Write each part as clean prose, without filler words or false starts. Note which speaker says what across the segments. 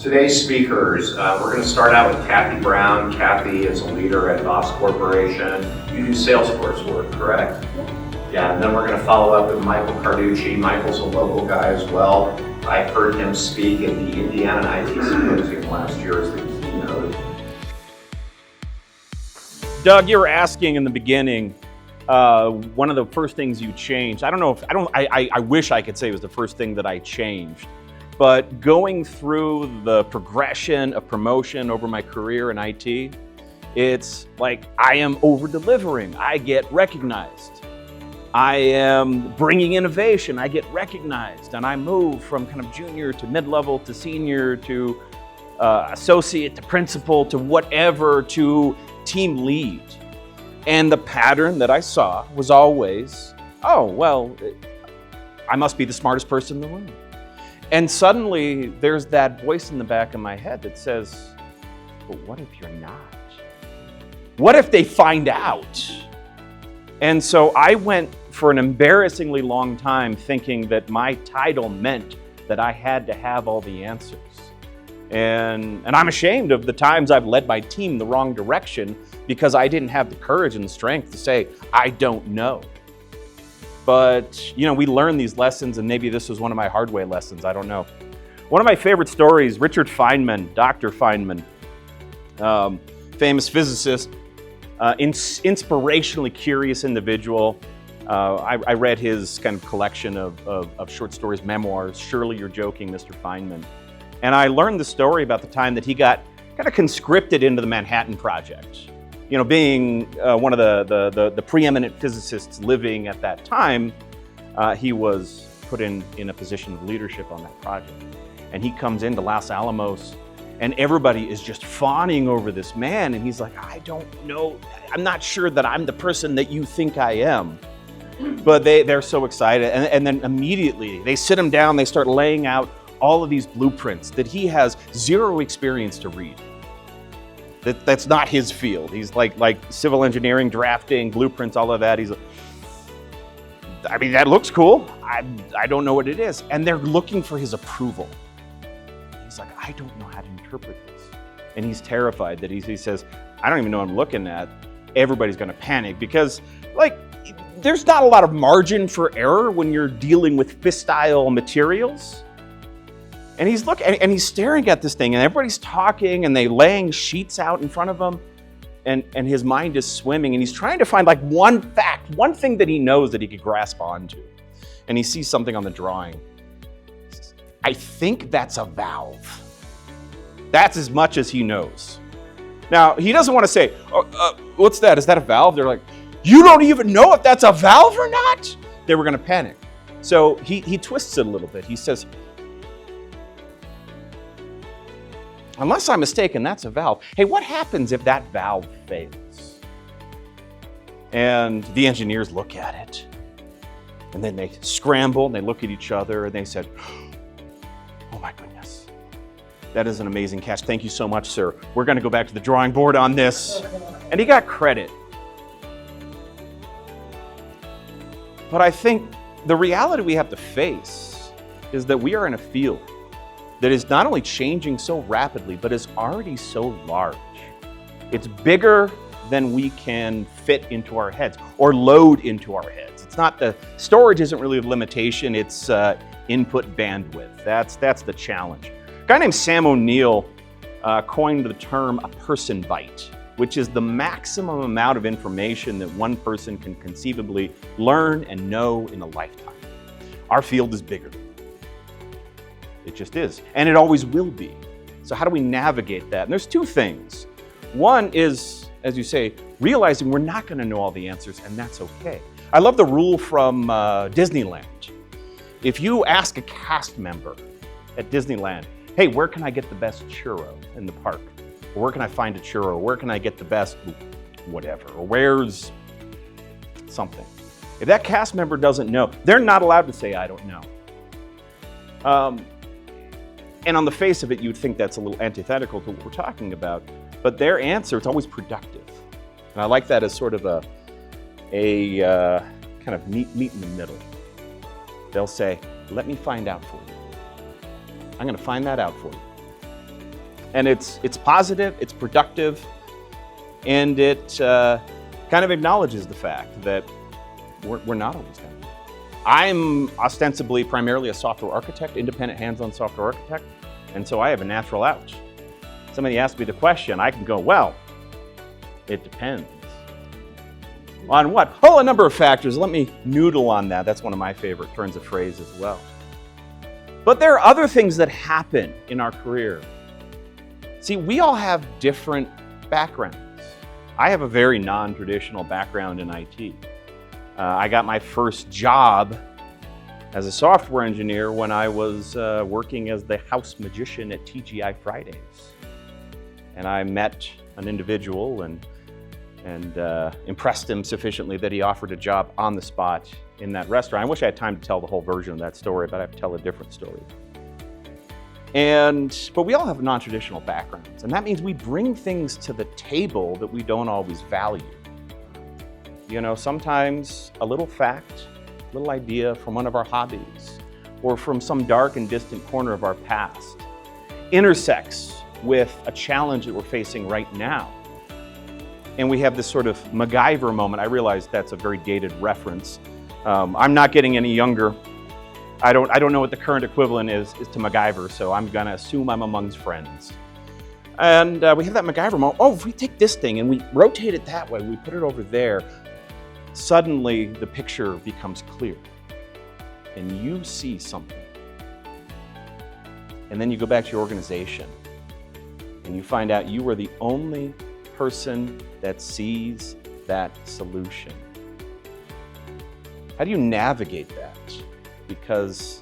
Speaker 1: Today's speakers, we're going to start out with Kathy Brown. Kathy is a leader at Voss Corporation. You do Salesforce work, correct? Yeah, and then we're going to follow up with Michael Carducci. Michael's a local guy as well. I heard him speak at the Indiana IT Symposium last year as the keynote.
Speaker 2: Doug, you were asking in the beginning, one of the first things you changed. I wish I could say it was the first thing that I changed. But going through the progression of promotion over my career in IT, it's like I am over-delivering. I get recognized. I am bringing innovation. I get recognized. And I move from kind of junior to mid-level to senior to associate to principal to whatever to team lead. And the pattern that I saw was always, oh, well, I must be the smartest person in the room. And suddenly there's that voice in the back of my head that says, but what if you're not? What if they find out? And so I went for an embarrassingly long time thinking that my title meant that I had to have all the answers. And I'm ashamed of the times I've led my team the wrong direction because I didn't have the courage and the strength to say, I don't know. But, we learn these lessons, and maybe this was one of my hard way lessons, I don't know. One of my favorite stories, Richard Feynman, Dr. Feynman, famous physicist, inspirationally curious individual. I read his kind of collection of short stories, memoirs, Surely You're Joking, Mr. Feynman. And I learned the story about the time that he got kind of conscripted into the Manhattan Project. Being one of the preeminent physicists living at that time, he was put in a position of leadership on that project. And he comes into Los Alamos, and everybody is just fawning over this man. And he's like, I don't know, I'm not sure that I'm the person that you think I am. But they're so excited. And then immediately they sit him down, they start laying out all of these blueprints that he has zero experience to read. That's not his field. He's like civil engineering, drafting, blueprints, all of that. That looks cool. I don't know what it is. And they're looking for his approval. He's like, I don't know how to interpret this. And he's terrified that he says, I don't even know what I'm looking at. Everybody's gonna panic because there's not a lot of margin for error when you're dealing with fissile materials. And he's looking, and he's staring at this thing, and everybody's talking, and they laying sheets out in front of him, and his mind is swimming, and he's trying to find one fact, one thing that he knows that he could grasp onto. And he sees something on the drawing. I think that's a valve. That's as much as he knows. Now, he doesn't want to say, what's that? Is that a valve? They're like, you don't even know if that's a valve or not? They were going to panic. So he twists it a little bit. He says, unless I'm mistaken, that's a valve. Hey, what happens if that valve fails? And the engineers look at it, and then they scramble, and they look at each other, and they said, oh my goodness, that is an amazing catch. Thank you so much, sir. We're gonna go back to the drawing board on this. And he got credit. But I think the reality we have to face is that we are in a field that is not only changing so rapidly, but is already so large. It's bigger than we can fit into our heads or load into our heads. It's not storage isn't really a limitation, it's input bandwidth. That's the challenge. A guy named Sam O'Neill coined the term a person byte, which is the maximum amount of information that one person can conceivably learn and know in a lifetime. Our field is bigger. It just is, and it always will be. So how do we navigate that? And there's two things. One is, as you say, realizing we're not going to know all the answers, and that's okay. I love the rule from Disneyland. If you ask a cast member at Disneyland, hey, where can I get the best churro in the park? Or where can I find a churro? Where can I get the best whatever? Or where's something? If that cast member doesn't know, they're not allowed to say, I don't know. And on the face of it, you'd think that's a little antithetical to what we're talking about, but their answer, it's always productive. And I like that as sort of a kind of meet in the middle. They'll say, let me find out for you. I'm gonna find that out for you. And it's positive, it's productive, and it kind of acknowledges the fact that we're not always happy. I'm ostensibly primarily a software architect, independent hands-on software architect, and so I have a natural out. Somebody asked me the question, I can go, well, it depends. On what? Oh, a number of factors. Let me noodle on that. That's one of my favorite turns of phrase as well. But there are other things that happen in our career. See, we all have different backgrounds. I have a very non-traditional background in IT. I got my first job as a software engineer when I was working as the house magician at TGI Fridays. And I met an individual and impressed him sufficiently that he offered a job on the spot in that restaurant. I wish I had time to tell the whole version of that story, but I have to tell a different story. But we all have non-traditional backgrounds, and that means we bring things to the table that we don't always value. You know, sometimes a little fact, a little idea from one of our hobbies, or from some dark and distant corner of our past, intersects with a challenge that we're facing right now. And we have this sort of MacGyver moment. I realize that's a very dated reference. I'm not getting any younger. I don't know what the current equivalent is to MacGyver, so I'm gonna assume I'm amongst friends. And we have that MacGyver moment. Oh, if we take this thing and we rotate it that way, we put it over there, suddenly the picture becomes clear and you see something. And then you go back to your organization and you find out you were the only person that sees that solution. How do you navigate that? Because,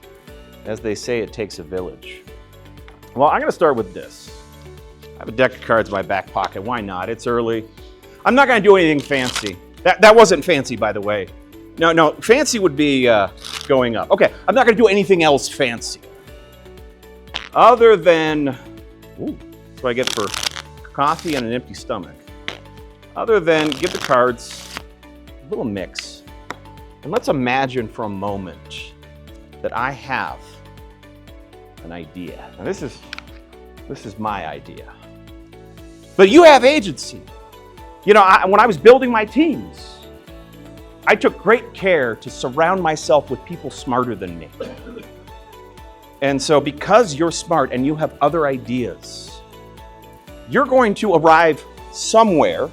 Speaker 2: as they say, it takes a village. Well, I'm going to start with this. I have a deck of cards in my back pocket. Why not? It's early. I'm not going to do anything fancy. That wasn't fancy, by the way. No, fancy would be going up. Okay, I'm not going to do anything else fancy. Other than, that's what I get for coffee and an empty stomach. Other than give the cards a little mix. And let's imagine for a moment that I have an idea. Now this is my idea. But you have agency. You know, when I was building my teams, I took great care to surround myself with people smarter than me. And so because you're smart and you have other ideas, you're going to arrive somewhere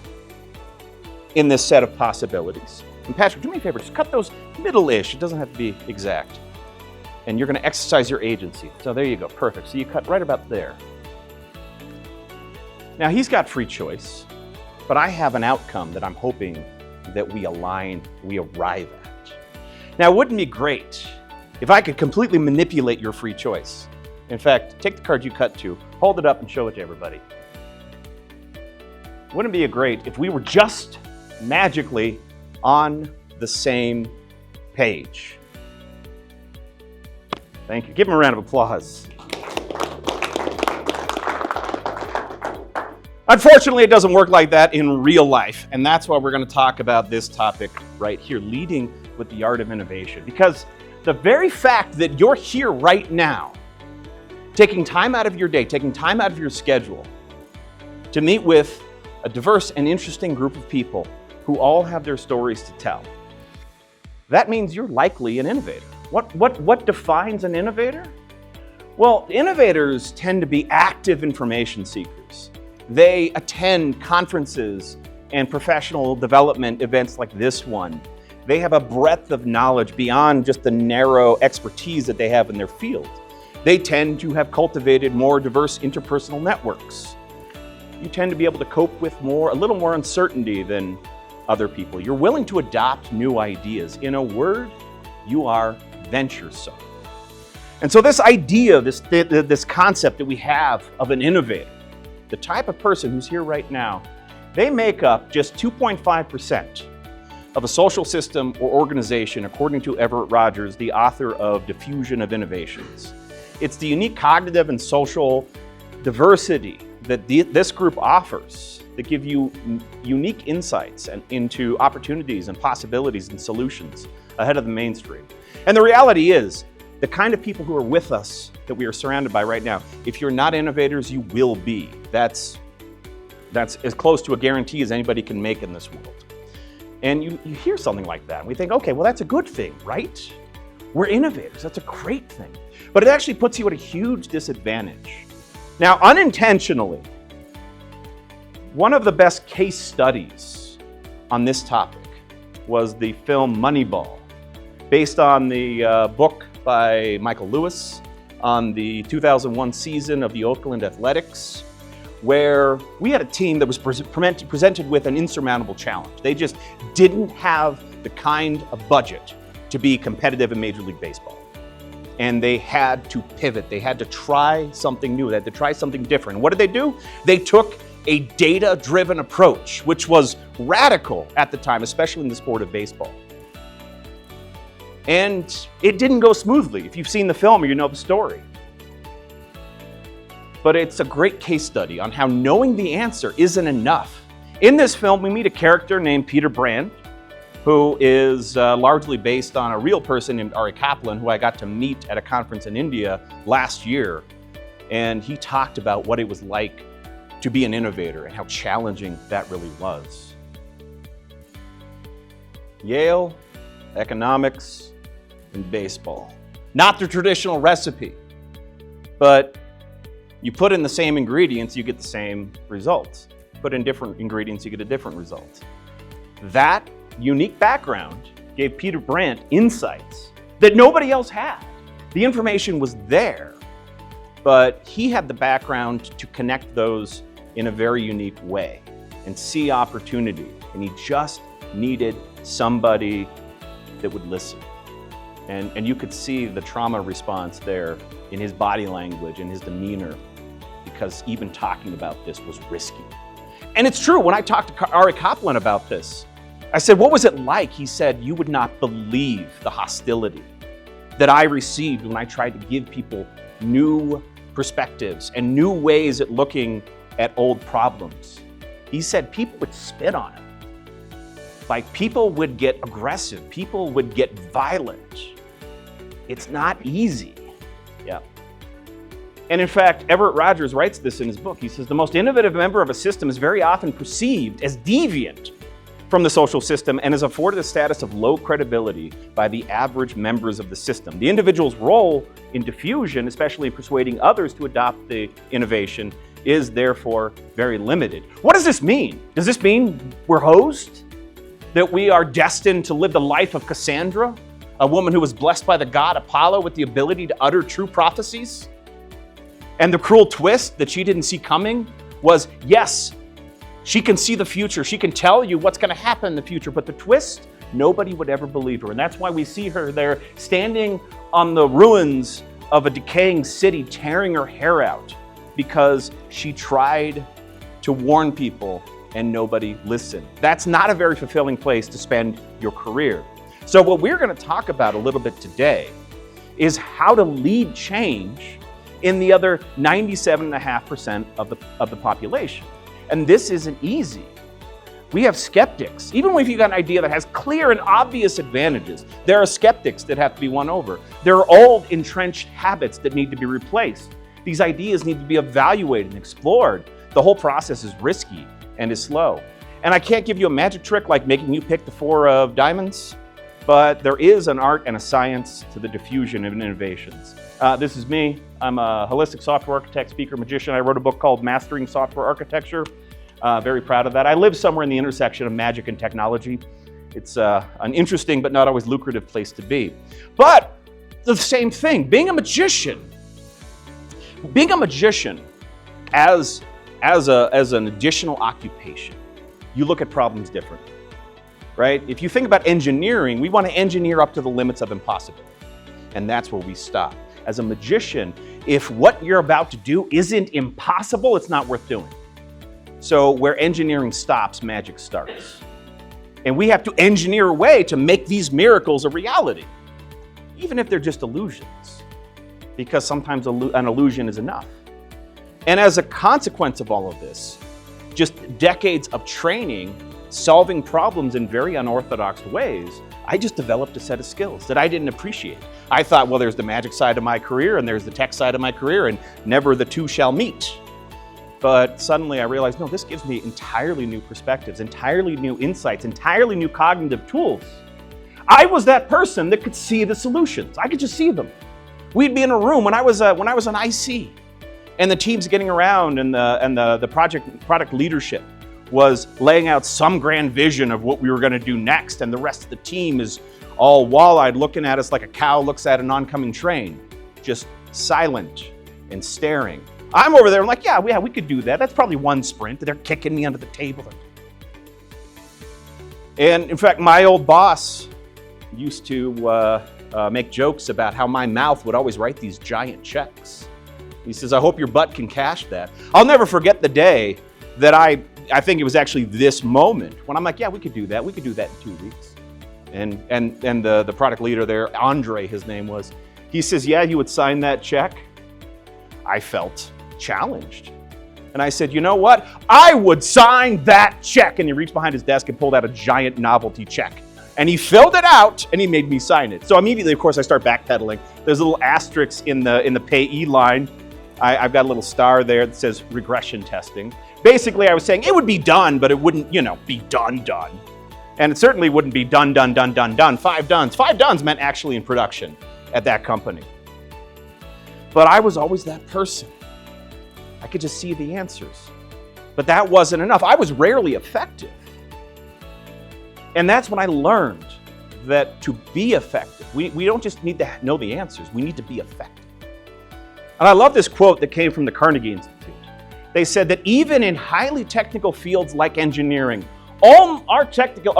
Speaker 2: in this set of possibilities. And Patrick, do me a favor, just cut those middle-ish. It doesn't have to be exact. And you're going to exercise your agency. So there you go, perfect. So you cut right about there. Now he's got free choice, but I have an outcome that I'm hoping that we arrive at. Now it wouldn't be great if I could completely manipulate your free choice. In fact, take the card you cut to, hold it up and show it to everybody. Wouldn't it be great if we were just magically on the same page? Thank you. Give him a round of applause. Unfortunately, it doesn't work like that in real life, and that's why we're going to talk about this topic right here, leading with the art of innovation. Because the very fact that you're here right now, taking time out of your day, taking time out of your schedule to meet with a diverse and interesting group of people who all have their stories to tell, that means you're likely an innovator. What defines an innovator? Well, innovators tend to be active information seekers. They attend conferences and professional development events like this one. They have a breadth of knowledge beyond just the narrow expertise that they have in their field. They tend to have cultivated more diverse interpersonal networks. You tend to be able to cope with a little more uncertainty than other people. You're willing to adopt new ideas. In a word, you are venturesome. And so this idea, this concept that we have of an innovator, the type of person who's here right now, they make up just 2.5% of a social system or organization, according to Everett Rogers, the author of Diffusion of Innovations. It's the unique cognitive and social diversity that this group offers that give you unique insights into opportunities and possibilities and solutions ahead of the mainstream. And the reality is, the kind of people who are with us that we are surrounded by right now, if you're not innovators, you will be. That's as close to a guarantee as anybody can make in this world. And you hear something like that, and we think, okay, well, that's a good thing, right? We're innovators, that's a great thing. But it actually puts you at a huge disadvantage. Now, unintentionally, one of the best case studies on this topic was the film Moneyball, based on the book by Michael Lewis on the 2001 season of the Oakland Athletics, where we had a team that was presented with an insurmountable challenge. They just didn't have the kind of budget to be competitive in Major League Baseball. And they had to pivot. They had to try something new. They had to try something different. And what did they do? They took a data-driven approach, which was radical at the time, especially in the sport of baseball. And it didn't go smoothly. If you've seen the film, you know the story. But it's a great case study on how knowing the answer isn't enough. In this film, we meet a character named Peter Brand, who is largely based on a real person named Ari Kaplan, who I got to meet at a conference in India last year. And he talked about what it was like to be an innovator and how challenging that really was. Yale, economics, and baseball. Not the traditional recipe, but you put in the same ingredients, you get the same results. Put in different ingredients, you get a different result. That unique background gave Peter Brandt insights that nobody else had. The information was there, but he had the background to connect those in a very unique way and see opportunity. And he just needed somebody that would listen. And you could see the trauma response there in his body language and his demeanor, because even talking about this was risky. And it's true, when I talked to Ari Kaplan about this, I said, what was it like? He said, you would not believe the hostility that I received when I tried to give people new perspectives and new ways at looking at old problems. He said people would spit on him. Like, people would get aggressive, people would get violent. It's not easy. Yeah. And in fact, Everett Rogers writes this in his book. He says, the most innovative member of a system is very often perceived as deviant from the social system and is afforded a status of low credibility by the average members of the system. The individual's role in diffusion, especially in persuading others to adopt the innovation, is therefore very limited. What does this mean? Does this mean we're hosed? That we are destined to live the life of Cassandra, a woman who was blessed by the god Apollo with the ability to utter true prophecies? And the cruel twist that she didn't see coming was, yes, she can see the future. She can tell you what's going to happen in the future. But the twist, nobody would ever believe her. And that's why we see her there standing on the ruins of a decaying city, tearing her hair out, because she tried to warn people and nobody listened. That's not a very fulfilling place to spend your career. So what we're going to talk about a little bit today is how to lead change in the other 97.5% of the population. And this isn't easy. We have skeptics. Even if you've got an idea that has clear and obvious advantages, there are skeptics that have to be won over. There are old entrenched habits that need to be replaced. These ideas need to be evaluated and explored. The whole process is risky and is slow. And I can't give you a magic trick like making you pick the 4 of diamonds, but there is an art and a science to the diffusion of innovations. This is me. I'm a holistic software architect, speaker, magician. I wrote a book called Mastering Software Architecture. Very proud of that. I live somewhere in the intersection of magic and technology. It's an interesting but not always lucrative place to be. But the same thing, being a magician as an additional occupation, you look at problems differently, right? If you think about engineering, we want to engineer up to the limits of impossibility. And that's where we stop. As a magician, if what you're about to do isn't impossible, it's not worth doing. So where engineering stops, magic starts. And we have to engineer a way to make these miracles a reality, even if they're just illusions, because sometimes an illusion is enough. And as a consequence of all of this, just decades of training, solving problems in very unorthodox ways, I just developed a set of skills that I didn't appreciate. I thought, well, there's the magic side of my career and there's the tech side of my career, and never the two shall meet. But suddenly I realized, no, this gives me entirely new perspectives, entirely new insights, entirely new cognitive tools. I was that person that could see the solutions. I could just see them. We'd be in a room when I was an IC, and the team's getting around, and the product leadership was laying out some grand vision of what we were going to do next, and the rest of the team is all wall-eyed looking at us like a cow looks at an oncoming train, just silent and staring. I'm over there, I'm like, yeah, we could do that. That's probably one sprint. They're kicking me under the table. And in fact, my old boss used to make jokes about how my mouth would always write these giant checks. He says, I hope your butt can cash that. I'll never forget the day that I think it was actually this moment when I'm like, yeah, we could do that. We could do that in 2 weeks. And the product leader there, Andre, his name was, he says, yeah, you would sign that check? I felt challenged. And I said, you know what? I would sign that check. And he reached behind his desk and pulled out a giant novelty check. And he filled it out and he made me sign it. So immediately, of course, I start backpedaling. There's a little asterisk in the payee line. I've got a little star there that says regression testing. Basically, I was saying it would be done, but it wouldn't, be done. And it certainly wouldn't be done. 5 dones. 5 dones meant actually in production at that company. But I was always that person. I could just see the answers. But that wasn't enough. I was rarely effective. And that's when I learned that to be effective, we don't just need to know the answers, we need to be effective. And I love this quote that came from the Carnegie Institute. They said that even in highly technical fields like engineering, all our technical,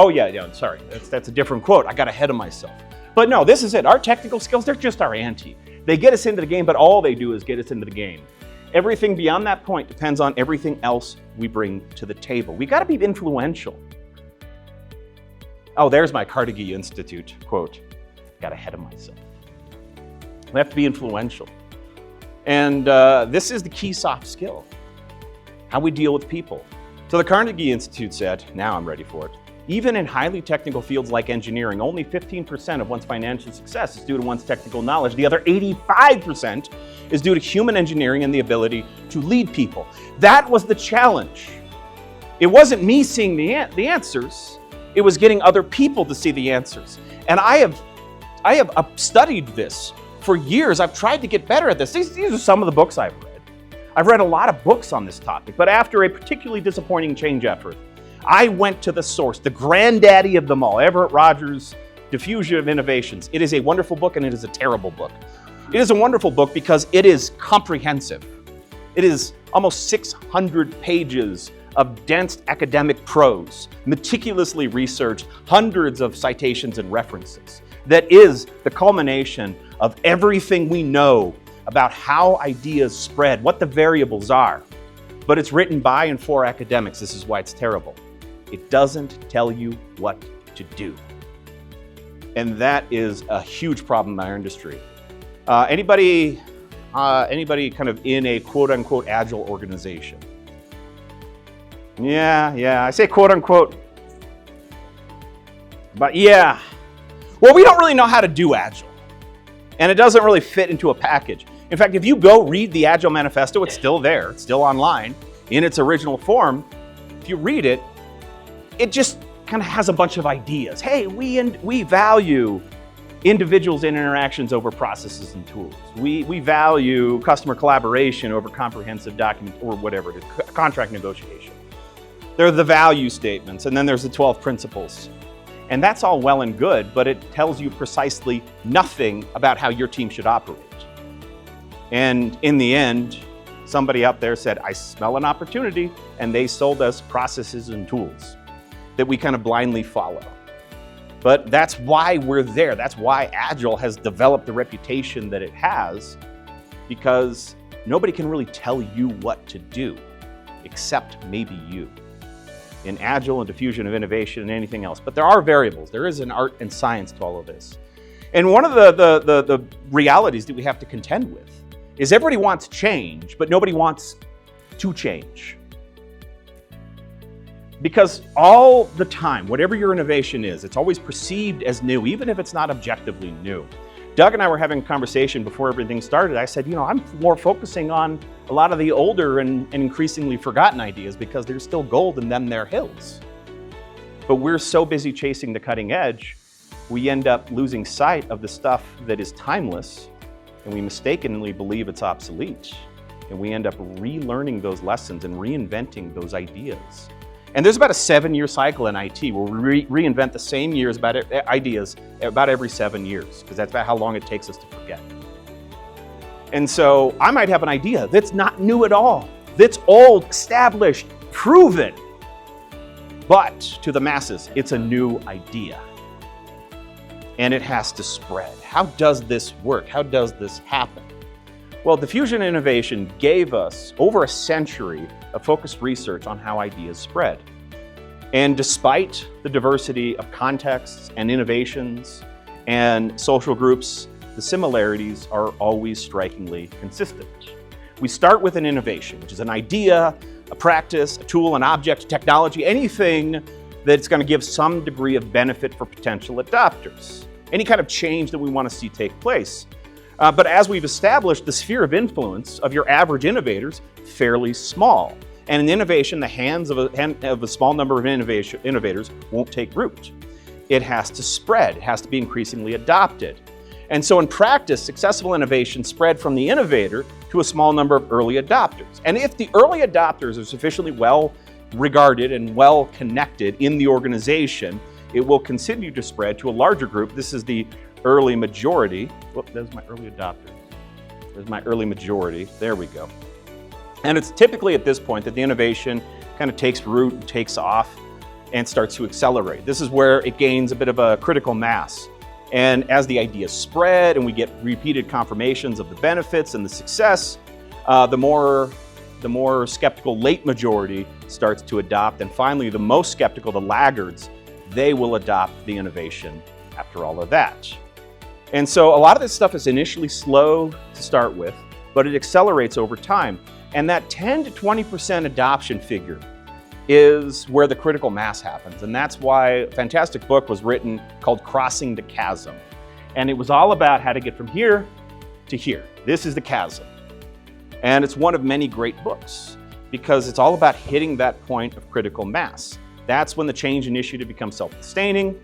Speaker 2: sorry, that's a different quote. I got ahead of myself. But no, this is it. Our technical skills, they're just our ante. They get us into the game, but all they do is get us into the game. Everything beyond that point depends on everything else we bring to the table. We got to be influential. Oh, there's my Carnegie Institute quote. Got ahead of myself. We have to be influential. And this is the key soft skill, how we deal with people. So the Carnegie Institute said, now I'm ready for it, even in highly technical fields like engineering, only 15% of one's financial success is due to one's technical knowledge. The other 85% is due to human engineering and the ability to lead people. That was the challenge. It wasn't me seeing the answers. It was getting other people to see the answers. And I have studied this for years. I've tried to get better at this. These are some of the books I've read. I've read a lot of books on this topic, but after a particularly disappointing change effort, I went to the source, the granddaddy of them all, Everett Rogers' Diffusion of Innovations. It is a wonderful book and it is a terrible book. It is a wonderful book because it is comprehensive. It is almost 600 pages of dense academic prose, meticulously researched, hundreds of citations and references. That is the culmination of everything we know about how ideas spread, what the variables are. But it's written by and for academics. This is why it's terrible. It doesn't tell you what to do. And that is a huge problem in our industry. Anybody kind of in a quote unquote agile organization? Yeah, I say quote unquote, but yeah. Well, we don't really know how to do agile, and it doesn't really fit into a package. In fact, if you go read the Agile Manifesto, it's still there, it's still online in its original form. If you read it, it just kind of has a bunch of ideas. Hey, we value individuals and interactions over processes and tools. We value customer collaboration over comprehensive document or whatever it is, contract negotiation. There are the value statements, and then there's the 12 principles. And that's all well and good, but it tells you precisely nothing about how your team should operate. And in the end, somebody out there said, I smell an opportunity, and they sold us processes and tools that we kind of blindly follow. But that's why we're there. That's why Agile has developed the reputation that it has, because nobody can really tell you what to do, except maybe you. In Agile and diffusion of innovation and anything else. But there are variables. There is an art and science to all of this. And one of the realities that we have to contend with is everybody wants change, but nobody wants to change. Because all the time, whatever your innovation is, it's always perceived as new, even if it's not objectively new. Doug and I were having a conversation before everything started. I said, I'm more focusing on a lot of the older and increasingly forgotten ideas because there's still gold in them, their hills. But we're so busy chasing the cutting edge, we end up losing sight of the stuff that is timeless, and we mistakenly believe it's obsolete. And we end up relearning those lessons and reinventing those ideas. And there's about a 7-year cycle in IT where we reinvent the same ideas about every 7 years, because that's about how long it takes us to forget. And so I might have an idea that's not new at all, that's old, established, proven. But to the masses, it's a new idea. And it has to spread. How does this work? How does this happen? Well, diffusion innovation gave us over a century of focused research on how ideas spread. And despite the diversity of contexts and innovations and social groups, the similarities are always strikingly consistent. We start with an innovation, which is an idea, a practice, a tool, an object, technology, anything that's going to give some degree of benefit for potential adopters. Any kind of change that we want to see take place. But as we've established, the sphere of influence of your average innovators fairly small. And in innovation, the hands of a small number of innovators won't take root. It has to spread. It has to be increasingly adopted. And so in practice, successful innovation spread from the innovator to a small number of early adopters. And if the early adopters are sufficiently well regarded and well connected in the organization, it will continue to spread to a larger group. This is the early majority. Whoop, there's my early adopter. There's my early majority. There we go. And it's typically at this point that the innovation kind of takes root and takes off and starts to accelerate. This is where it gains a bit of a critical mass. And as the ideas spread and we get repeated confirmations of the benefits and the success, the more skeptical late majority starts to adopt. And finally, the most skeptical, the laggards, they will adopt the innovation after all of that. And so a lot of this stuff is initially slow to start with, but it accelerates over time. And that 10 to 20% adoption figure is where the critical mass happens. And that's why a fantastic book was written called Crossing the Chasm. And it was all about how to get from here to here. This is the chasm. And it's one of many great books because it's all about hitting that point of critical mass. That's when the change initiative becomes self-sustaining.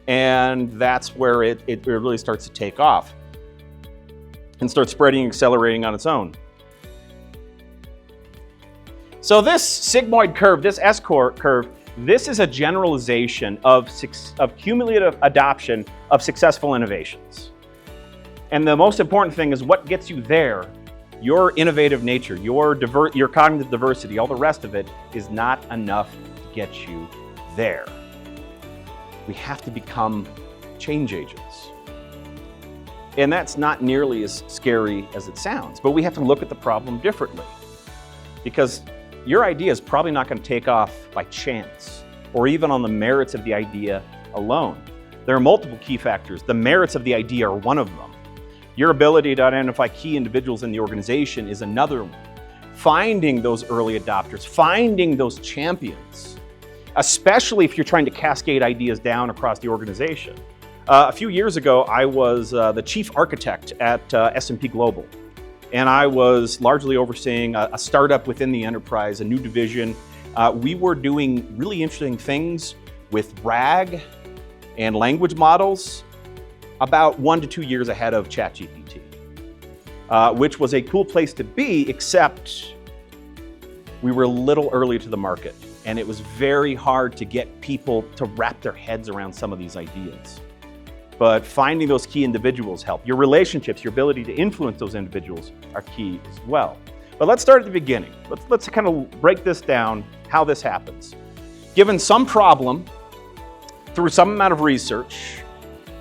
Speaker 2: And that's where it really starts to take off and start spreading and accelerating on its own. So this sigmoid curve, this S-curve, this is a generalization of cumulative adoption of successful innovations. And the most important thing is what gets you there. Your innovative nature, your cognitive diversity, all the rest of it is not enough to get you there. We have to become change agents. And that's not nearly as scary as it sounds, but we have to look at the problem differently. Because your idea is probably not going to take off by chance or even on the merits of the idea alone. There are multiple key factors. The merits of the idea are one of them. Your ability to identify key individuals in the organization is another one. Finding those early adopters, finding those champions, especially if you're trying to cascade ideas down across the organization. A few years ago, I was the chief architect at S&P Global, and I was largely overseeing a startup within the enterprise, a new division. We were doing really interesting things with RAG and language models about 1 to 2 years ahead of ChatGPT, which was a cool place to be, except we were a little early to the market. And it was very hard to get people to wrap their heads around some of these ideas. But finding those key individuals help. Your relationships, your ability to influence those individuals are key as well. But let's start at the beginning. Let's kind of break this down, how this happens. Given some problem, through some amount of research,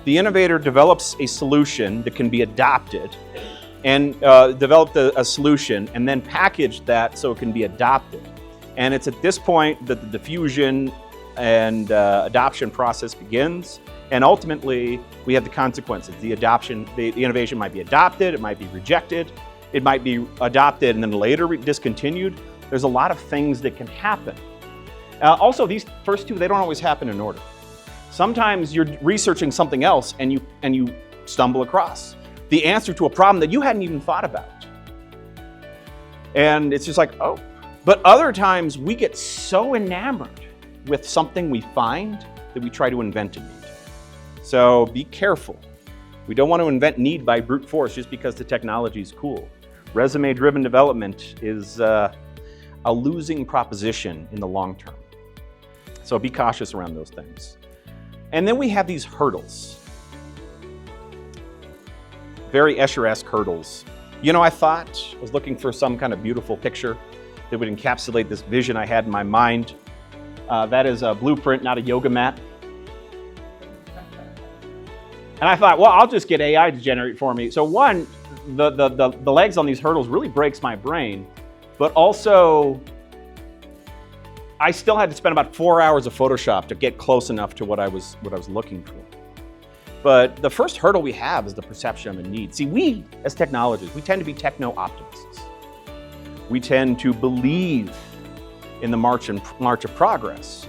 Speaker 2: the innovator develops a solution that can be adopted and developed a solution and then packaged that so it can be adopted. And it's at this point that the diffusion and adoption process begins. And ultimately, we have the consequences. The innovation might be adopted, it might be rejected, it might be adopted and then later discontinued. There's a lot of things that can happen. Also, these first two, they don't always happen in order. Sometimes you're researching something else and you stumble across the answer to a problem that you hadn't even thought about. And it's just like, oh. But other times we get so enamored with something we find that we try to invent a need. So be careful. We don't want to invent need by brute force just because the technology is cool. Resume-driven development is a losing proposition in the long term. So be cautious around those things. And then we have these hurdles. Very Escher-esque hurdles. You know, I was looking for some kind of beautiful picture that would encapsulate this vision I had in my mind. That is a blueprint, not a yoga mat. And I thought, well, I'll just get AI to generate for me. So one, the legs on these hurdles really breaks my brain, but also I still had to spend about 4 hours of Photoshop to get close enough to what I was looking for. But the first hurdle we have is the perception of a need. See, we as technologists, we tend to be techno-optimists. We tend to believe in the march of progress.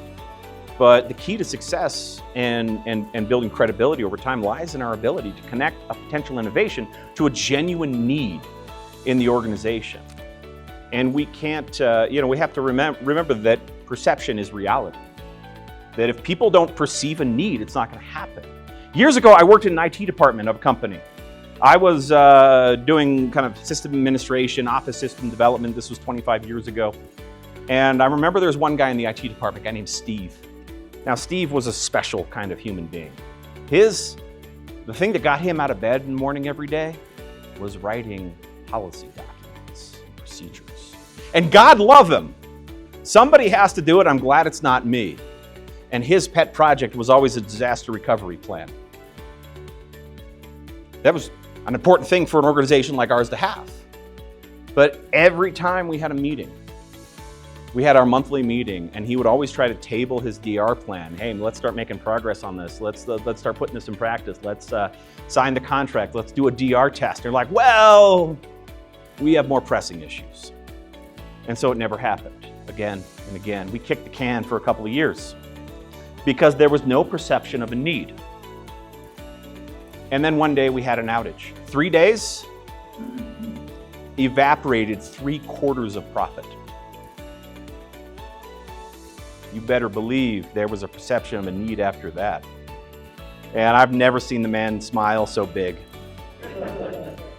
Speaker 2: But the key to success and building credibility over time lies in our ability to connect a potential innovation to a genuine need in the organization. And we can't, we have to remember that perception is reality. That if people don't perceive a need, it's not going to happen. Years ago, I worked in an IT department of a company. I was doing kind of system administration, office system development. This was 25 years ago. And I remember there was one guy in the IT department, a guy named Steve. Now, Steve was a special kind of human being. The thing that got him out of bed in the morning every day was writing policy documents and procedures. And God love him. Somebody has to do it. I'm glad it's not me. And his pet project was always a disaster recovery plan. That was an important thing for an organization like ours to have. But every time we had a meeting, we had our monthly meeting, and he would always try to table his DR plan. Hey, let's start making progress on this. Let's start putting this in practice. Let's sign the contract. Let's do a DR test. And you're like, well, we have more pressing issues. And so it never happened again and again. We kicked the can for a couple of years because there was no perception of a need. And then one day we had an outage. 3 days, evaporated 3/4 of profit. You better believe there was a perception of a need after that. And I've never seen the man smile so big.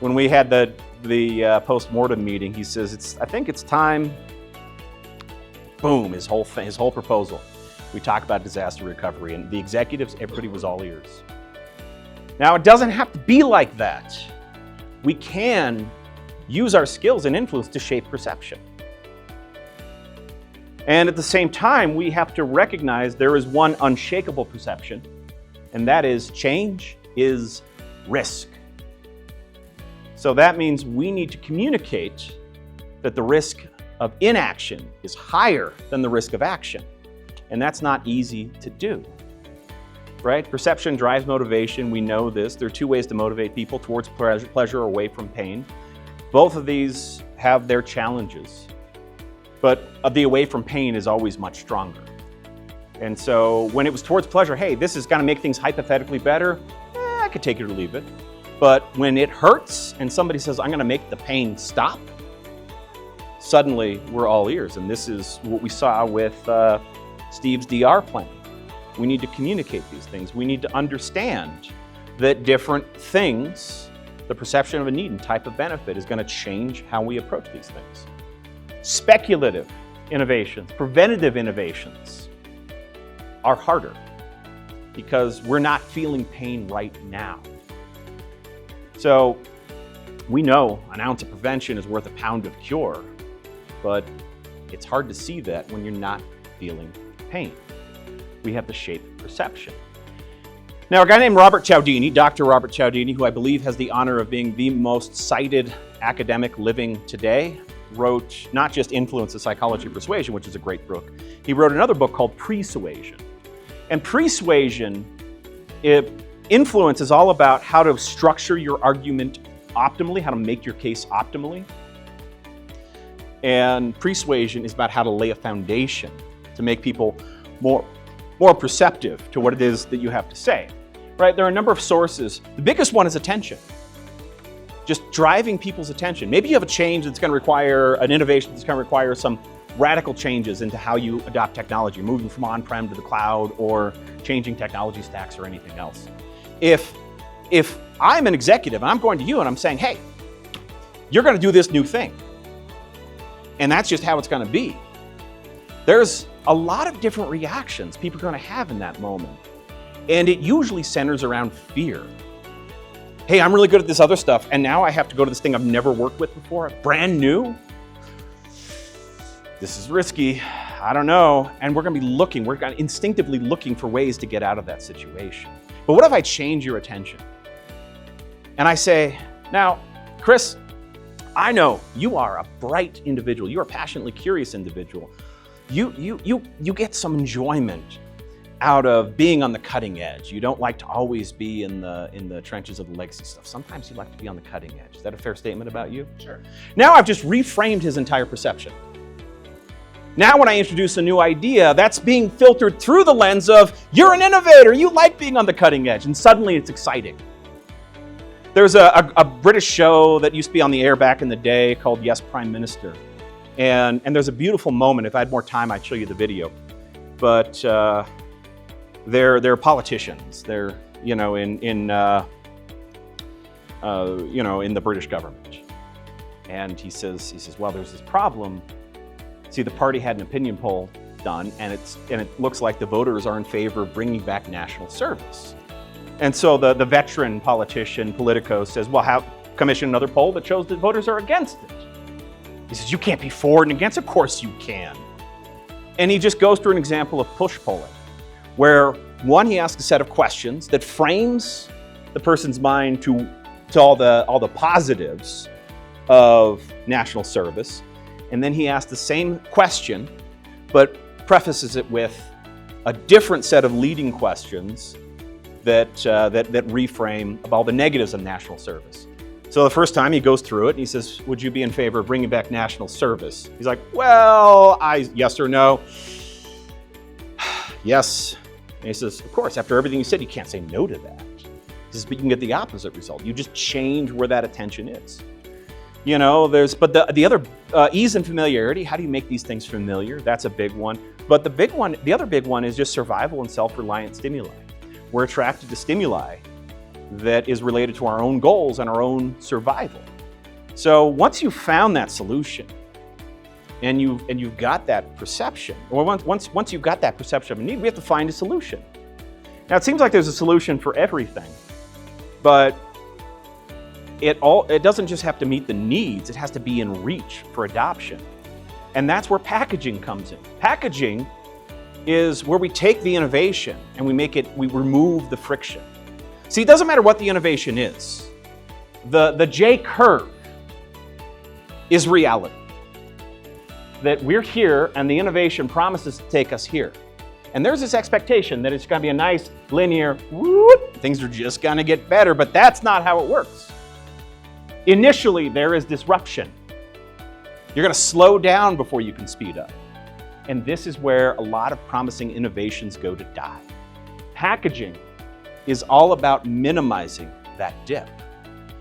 Speaker 2: When we had the post-mortem meeting, he says, I think it's time. Boom, his whole proposal. We talk about disaster recovery, and the executives, everybody was all ears. Now, it doesn't have to be like that. We can use our skills and influence to shape perception. And at the same time, we have to recognize there is one unshakable perception, and that is change is risk. So that means we need to communicate that the risk of inaction is higher than the risk of action. And that's not easy to do, right? Perception drives motivation. We know this. There are two ways to motivate people, towards pleasure or away from pain. Both of these have their challenges. But the away from pain is always much stronger. And so when it was towards pleasure, hey, this is going to make things hypothetically better, I could take it or leave it. But when it hurts and somebody says, I'm going to make the pain stop, suddenly we're all ears. And this is what we saw with Steve's DR plan. We need to communicate these things. We need to understand that different things, the perception of a need and type of benefit is going to change how we approach these things. Speculative innovations, preventative innovations are harder because we're not feeling pain right now. So we know an ounce of prevention is worth a pound of cure, but it's hard to see that when you're not feeling pain. We have to shape perception. Now, a guy named Robert Cialdini, Dr. Robert Cialdini, who I believe has the honor of being the most cited academic living today, wrote not just Influence, the Psychology of Persuasion, which is a great book. He wrote another book called Persuasion. And persuasion, influence is all about how to structure your argument optimally, how to make your case optimally. And persuasion is about how to lay a foundation to make people more perceptive to what it is that you have to say, right? There are a number of sources. The biggest one is attention. Just driving people's attention. Maybe you have a change that's going to require an innovation that's going to require some radical changes into how you adopt technology, moving from on-prem to the cloud or changing technology stacks or anything else. If I'm an executive and I'm going to you and I'm saying, hey, you're going to do this new thing, and that's just how it's going to be, there's a lot of different reactions people are going to have in that moment. And it usually centers around fear. Hey, I'm really good at this other stuff, and now I have to go to this thing I've never worked with before, brand new. This is risky, I don't know. And we're gonna be instinctively looking for ways to get out of that situation. But what if I change your attention? And I say, now, Chris, I know you are a bright individual. You're a passionately curious individual. You get some enjoyment out of being on the cutting edge. You don't like to always be in the trenches of the legacy stuff. Sometimes you like to be on the cutting edge. Is that a fair statement about you?
Speaker 1: Sure.
Speaker 2: Now I've just reframed his entire perception. Now when I introduce a new idea, that's being filtered through the lens of, you're an innovator, you like being on the cutting edge, and suddenly it's exciting. There's a British show that used to be on the air back in the day called Yes, Prime Minister. And there's a beautiful moment. If I had more time, I'd show you the video. But they're politicians. They're in the British government. And he says, well, there's this problem. See, the party had an opinion poll done, and it looks like the voters are in favor of bringing back national service. And so the veteran politician, Politico, says, well, commission another poll that shows that voters are against it. He says, you can't be for and against. Of course you can. And he just goes through an example of push polling, where one, he asks a set of questions that frames the person's mind to all the positives of national service. And then he asks the same question, but prefaces it with a different set of leading questions that reframe of all the negatives of national service. So the first time he goes through it and he says, would you be in favor of bringing back national service? He's like, well, yes or no? Yes. And he says, of course, after everything you said, you can't say no to that. He says, but you can get the opposite result. You just change where that attention is. But the other, ease and familiarity, how do you make these things familiar? That's a big one. But the other big one is just survival and self-reliant stimuli. We're attracted to stimuli that is related to our own goals and our own survival. So once you've found that solution and you've got that perception, or once you've got that perception of a need, we have to find a solution. Now it seems like there's a solution for everything, but it doesn't just have to meet the needs, it has to be in reach for adoption. And that's where packaging comes in. Packaging is where we take the innovation and we remove the friction. See, it doesn't matter what the innovation is. The J curve is reality. That we're here and the innovation promises to take us here. And there's this expectation that it's gonna be a nice linear, whoop, things are just gonna get better, but that's not how it works. Initially, there is disruption. You're gonna slow down before you can speed up. And this is where a lot of promising innovations go to die. Packaging is all about minimizing that dip.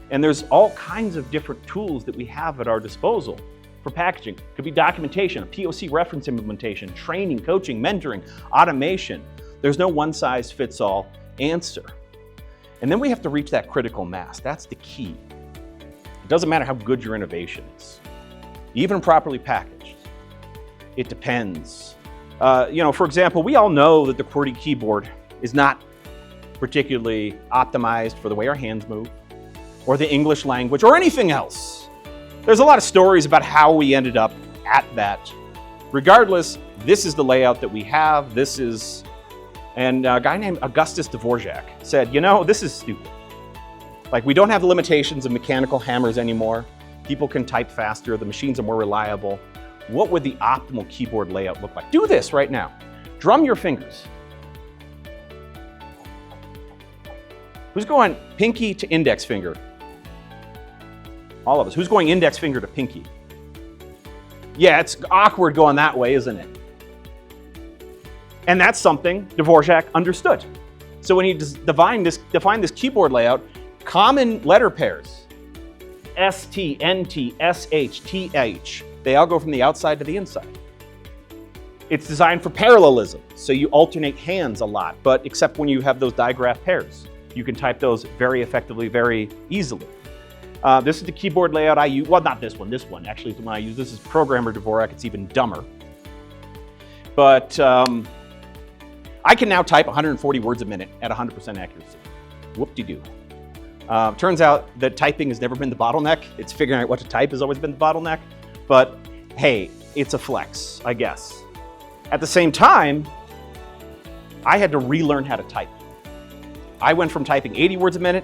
Speaker 2: And there's all kinds of different tools that we have at our disposal for packaging. It could be documentation, a POC reference implementation, training, coaching, mentoring, automation. There's no one-size-fits-all answer. And then we have to reach that critical mass. That's the key. It doesn't matter how good your innovation is, even properly packaged. It depends. For example, we all know that the QWERTY keyboard is not particularly optimized for the way our hands move, or the English language, or anything else. There's a lot of stories about how we ended up at that. Regardless, this is the layout that we have. And a guy named Augustus Dvorak said, this is stupid. Like, we don't have the limitations of mechanical hammers anymore. People can type faster, the machines are more reliable. What would the optimal keyboard layout look like? Do this right now. Drum your fingers. Who's going pinky to index finger? All of us. Who's going index finger to pinky? Yeah, it's awkward going that way, isn't it? And that's something Dvorak understood. So when he defined this keyboard layout, common letter pairs, ST, NT, SH, TH, they all go from the outside to the inside. It's designed for parallelism, so you alternate hands a lot, but except when you have those digraph pairs. You can type those very effectively, very easily. This is the keyboard layout I use. Well, not this one actually is the one I use. This is Programmer Dvorak. It's even dumber. But I can now type 140 words a minute at 100% accuracy. Whoop-de-doo. Turns out that typing has never been the bottleneck. It's figuring out what to type has always been the bottleneck. But hey, it's a flex, I guess. At the same time, I had to relearn how to type. I went from typing 80 words a minute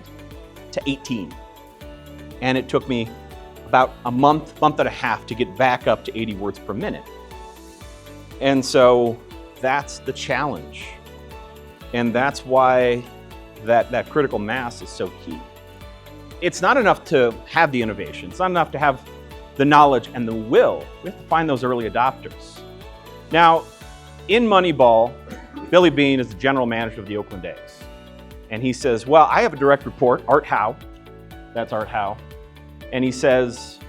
Speaker 2: to 18. And it took me about a month and a half to get back up to 80 words per minute. And so that's the challenge. And that's why that critical mass is so key. It's not enough to have the innovation. It's not enough to have the knowledge and the will. We have to find those early adopters. Now, in Moneyball, Billy Beane is the general manager of the Oakland A's. And he says, well, I have a direct report, Art Howe. That's Art Howe. And he says,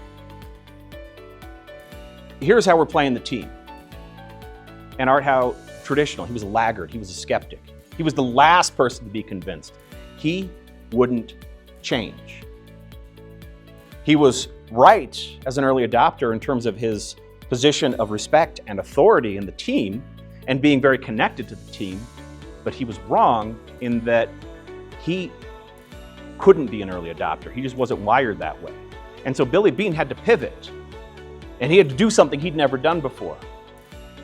Speaker 2: here's how we're playing the team. And Art Howe, traditional, he was a laggard, he was a skeptic. He was the last person to be convinced. He wouldn't change. He was right as an early adopter in terms of his position of respect and authority in the team and being very connected to the team, but he was wrong in that he couldn't be an early adopter. He just wasn't wired that way. And so Billy Beane had to pivot, and he had to do something he'd never done before.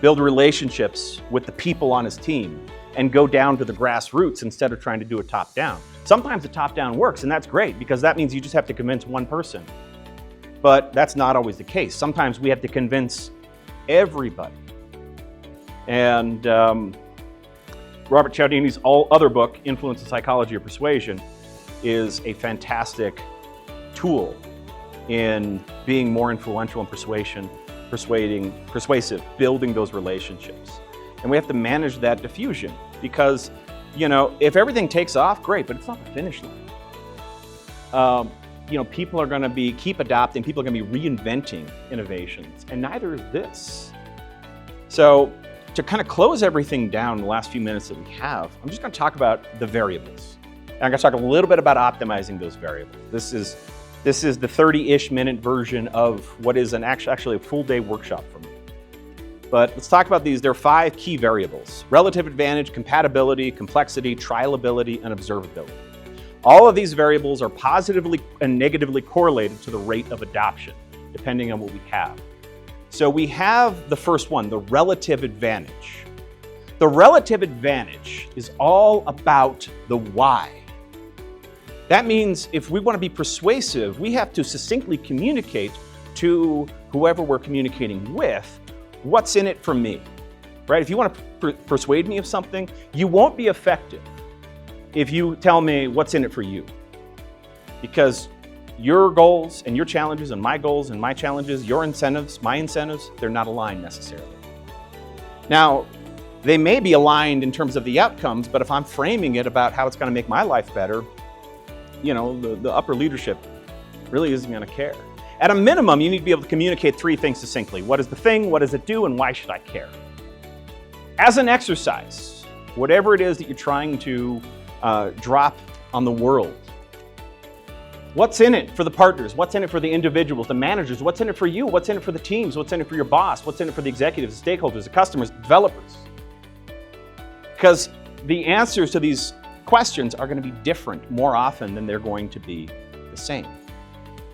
Speaker 2: Build relationships with the people on his team and go down to the grassroots instead of trying to do a top-down. Sometimes the top-down works, and that's great because that means you just have to convince one person. But that's not always the case. Sometimes we have to convince everybody. And Robert Cialdini's other book, Influence and Psychology of Persuasion, is a fantastic tool in being more influential in persuasive, building those relationships. And we have to manage that diffusion because, if everything takes off, great, but it's not the finish line. People are going to keep adopting, people are going to be reinventing innovations, and neither is this. So to kind of close everything down in the last few minutes that we have, I'm just going to talk about the variables. And I'm going to talk a little bit about optimizing those variables. This is the 30-ish minute version of what is actually a full day workshop for me. But let's talk about these. There are 5 key variables: relative advantage, compatibility, complexity, trialability, and observability. All of these variables are positively and negatively correlated to the rate of adoption, depending on what we have. So we have the first one, the relative advantage. The relative advantage is all about the why. That means if we want to be persuasive, we have to succinctly communicate to whoever we're communicating with what's in it for me, right? If you want to persuade me of something, you won't be effective if you tell me what's in it for you. Because your goals and your challenges and my goals and my challenges, your incentives, my incentives, they're not aligned necessarily. Now, they may be aligned in terms of the outcomes, but if I'm framing it about how it's going to make my life better, the upper leadership really isn't going to care. At a minimum, you need to be able to communicate 3 things succinctly. What is the thing? What does it do? And why should I care? As an exercise, whatever it is that you're trying to drop on the world, what's in it for the partners? What's in it for the individuals, the managers? What's in it for you? What's in it for the teams? What's in it for your boss? What's in it for the executives, the stakeholders, the customers, the developers? Because the answers to these questions are going to be different more often than they're going to be the same.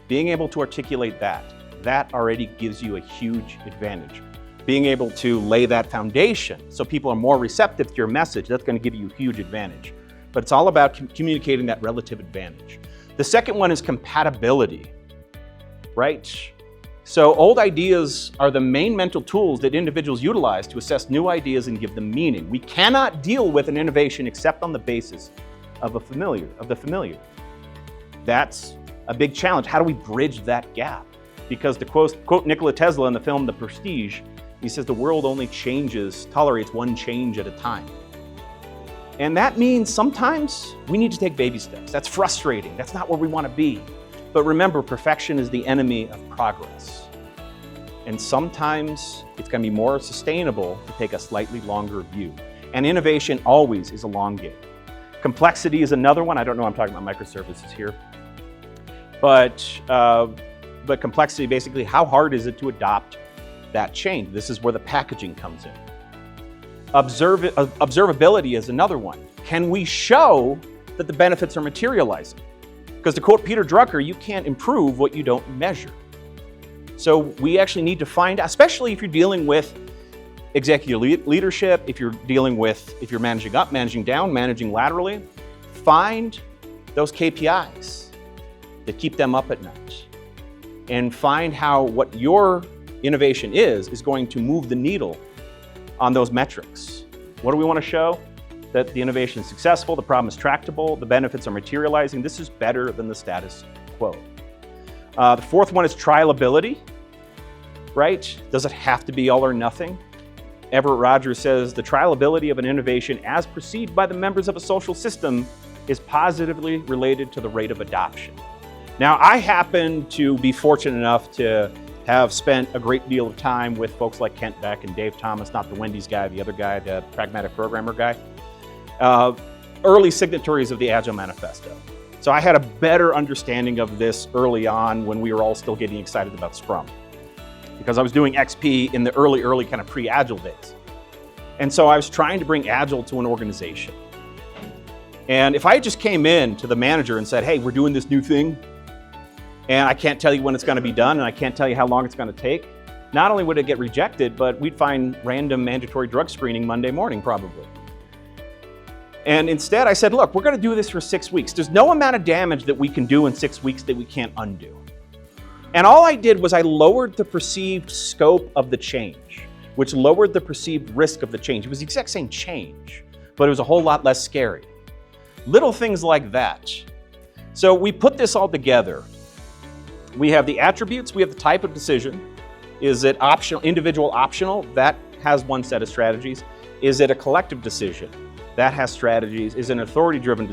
Speaker 2: Being able to articulate that already gives you a huge advantage. Being able to lay that foundation so people are more receptive to your message, that's going to give you a huge advantage. But it's all about communicating that relative advantage. The second one is compatibility, right? So old ideas are the main mental tools that individuals utilize to assess new ideas and give them meaning. We cannot deal with an innovation except on the basis of the familiar. That's a big challenge. How do we bridge that gap? Because to quote Nikola Tesla in the film The Prestige, He says the world only tolerates one change at a time. And that means sometimes we need to take baby steps. That's frustrating. That's not where we want to be. But remember, perfection is the enemy of progress. And sometimes it's going to be more sustainable to take a slightly longer view. And innovation always is a long game. Complexity is another one. I don't know, I'm talking about microservices here. But complexity, basically, how hard is it to adopt that change? This is where the packaging comes in. Observability is another one. Can we show that the benefits are materializing? Because to quote Peter Drucker, you can't improve what you don't measure. So we actually need to find, especially if you're dealing with executive leadership, if you're managing up, managing down, managing laterally, find those KPIs that keep them up at night. And find how what your innovation is going to move the needle on those metrics. What do we want to show? That the innovation is successful, the problem is tractable, the benefits are materializing. This is better than the status quo. The fourth one is trialability, right? Does it have to be all or nothing? Everett Rogers says the trialability of an innovation as perceived by the members of a social system is positively related to the rate of adoption. Now, I happen to be fortunate enough to have spent a great deal of time with folks like Kent Beck and Dave Thomas, not the Wendy's guy, the other guy, the pragmatic programmer guy, early signatories of the Agile Manifesto. So I had a better understanding of this early on when we were all still getting excited about Scrum, because I was doing XP in the early kind of pre-Agile days. And so I was trying to bring Agile to an organization. And if I just came in to the manager and said, hey, we're doing this new thing, and I can't tell you when it's going to be done, and I can't tell you how long it's going to take, not only would it get rejected, but we'd find random mandatory drug screening Monday morning, probably. And instead I said, look, we're going to do this for 6 weeks. There's no amount of damage that we can do in 6 weeks that we can't undo. And all I did was I lowered the perceived scope of the change, which lowered the perceived risk of the change. It was the exact same change, but it was a whole lot less scary. Little things like that. So we put this all together. We have the attributes, we have the type of decision. Is it optional, individual optional? That has one set of strategies. Is it a collective decision? That has strategies. Is it an authority-driven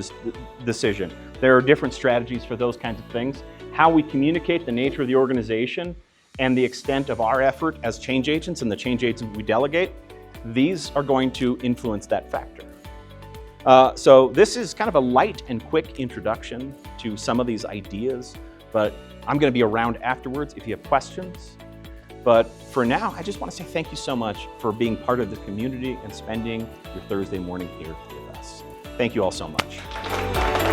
Speaker 2: decision? There are different strategies for those kinds of things. How we communicate the nature of the organization and the extent of our effort as change agents and the change agents we delegate, these are going to influence that factor. So this is kind of a light and quick introduction to some of these ideas, but I'm going to be around afterwards if you have questions. But for now, I just want to say thank you so much for being part of the community and spending your Thursday morning here with us. Thank you all so much.